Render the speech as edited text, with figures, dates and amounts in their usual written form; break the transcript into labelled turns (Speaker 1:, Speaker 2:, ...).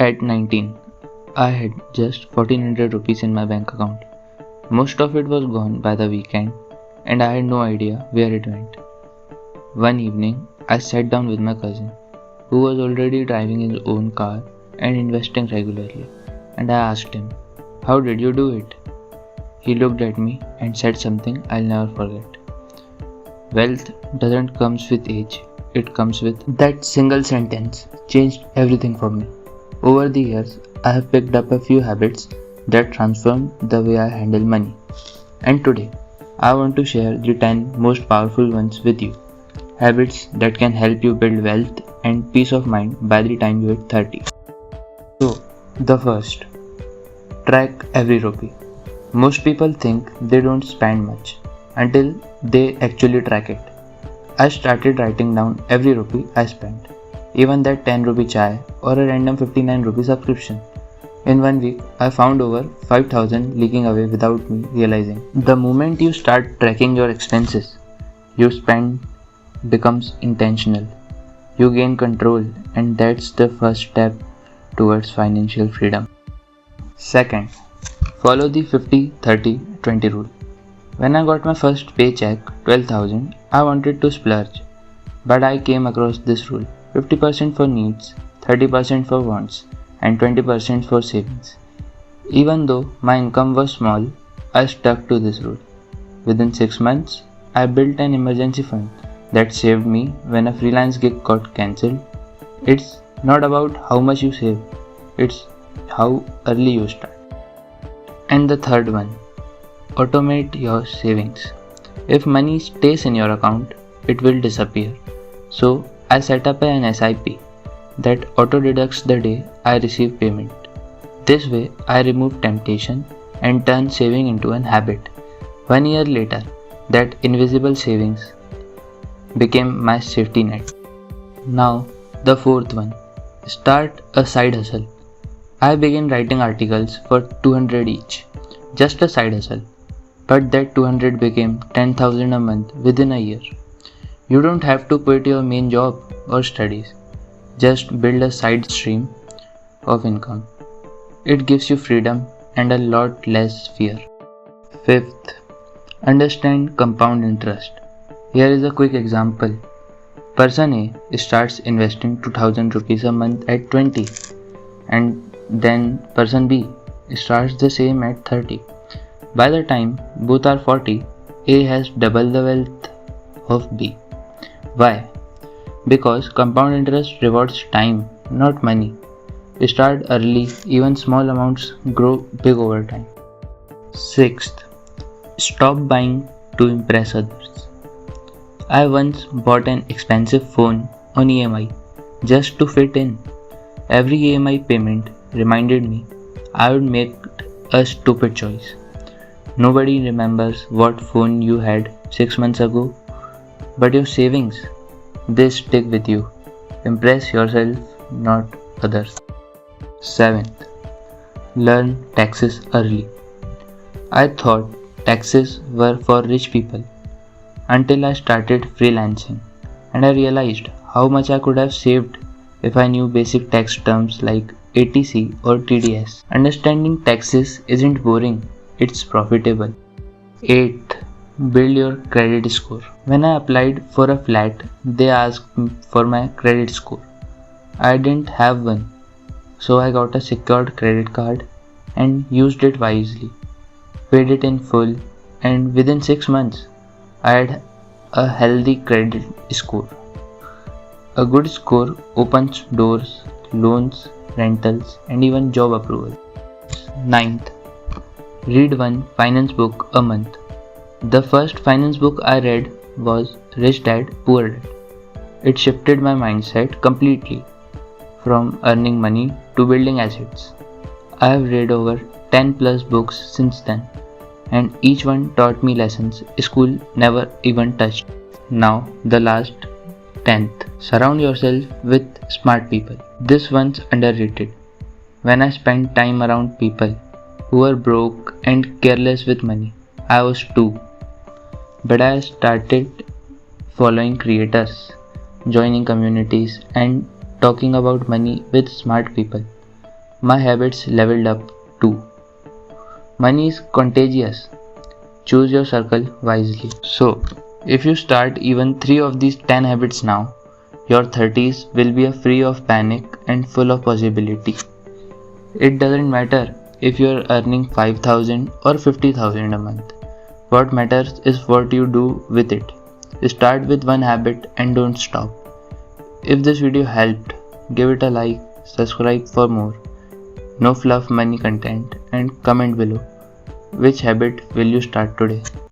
Speaker 1: At 19, I had just 1400 rupees in my bank account. Most of it was gone by the weekend, and I had no idea where it went. One evening, I sat down with my cousin, who was already driving his own car and investing regularly, and I asked him, "How did you do it?" He looked at me and said something I'll never forget. "Wealth doesn't come with age, it comes with..." That single sentence changed everything for me. Over the years, I have picked up a few habits that transformed the way I handle money. And today, I want to share the 10 most powerful ones with you. Habits that can help you build wealth and peace of mind by the time you hit 30. So, the first, track every rupee. Most people think they don't spend much until they actually track it. I started writing down every rupee I spent, even that 10 rupee chai or a random 59 rupee subscription. In 1 week, I found over 5,000 leaking away without me realizing. The moment you start tracking your expenses, your spend becomes intentional. You gain control, and that's the first step towards financial freedom. Second, follow the 50-30-20 rule. When I got my first paycheck, 12,000, I wanted to splurge, but I came across this rule: 50% for needs, 30% for wants, and 20% for savings. Even though my income was small, I stuck to this rule. Within 6 months, I built an emergency fund that saved me when a freelance gig got cancelled. It's not about how much you save, it's how early you start. And the third one, automate your savings. If money stays in your account, it will disappear. So I set up an SIP that auto deducts the day I receive payment. This way I remove temptation and turn saving into an habit. 1 year later, that invisible savings became my safety net. Now the fourth one, start a side hustle. I began writing articles for 200 each, just a side hustle. But that 200 became 10,000 a month within a year. You don't have to quit your main job or studies. Just build a side stream of income. It gives you freedom and a lot less fear. Fifth, understand compound interest. Here is a quick example. Person A starts investing 2000 rupees a month at 20, and then person B starts the same at 30. By the time both are 40, A has double the wealth of B. Why? Because compound interest rewards time, not money. Start early, even small amounts grow big over time. Sixth, stop buying to impress others. I once bought an expensive phone on EMI just to fit in. Every EMI payment reminded me I would make a stupid choice. Nobody remembers what phone you had 6 months ago, but your savings, they stick with you. Impress yourself, not others. Seventh, learn taxes early. I thought taxes were for rich people until I started freelancing, and I realized how much I could have saved if I knew basic tax terms like ATC or TDS. Understanding taxes isn't boring, it's profitable. 8. Build your credit score. When I applied for a flat, they asked for my credit score. I didn't have one, so I got a secured credit card and used it wisely. Paid it in full, and within 6 months, I had a healthy credit score. A good score opens doors, loans, rentals, and even job approval. 9th, read one finance book a month. The first finance book I read was Rich Dad, Poor Dad. It shifted my mindset completely, from earning money to building assets. I have read over 10 plus books since then, and each one taught me lessons school never even touched. Now the last, 10th, surround yourself with smart people. This one's underrated. When I spent time around people who were broke and careless with money, I was too. But I started following creators, joining communities, and talking about money with smart people. My habits leveled up too. Money is contagious. Choose your circle wisely. So, if you start even 3 of these 10 habits now, your 30s will be free of panic and full of possibility. It doesn't matter if you're earning 5,000 or 50,000 a month. What matters is what you do with it. Start with one habit and don't stop. If this video helped, give it a like, subscribe for more no fluff money content, and comment below which habit will you start today.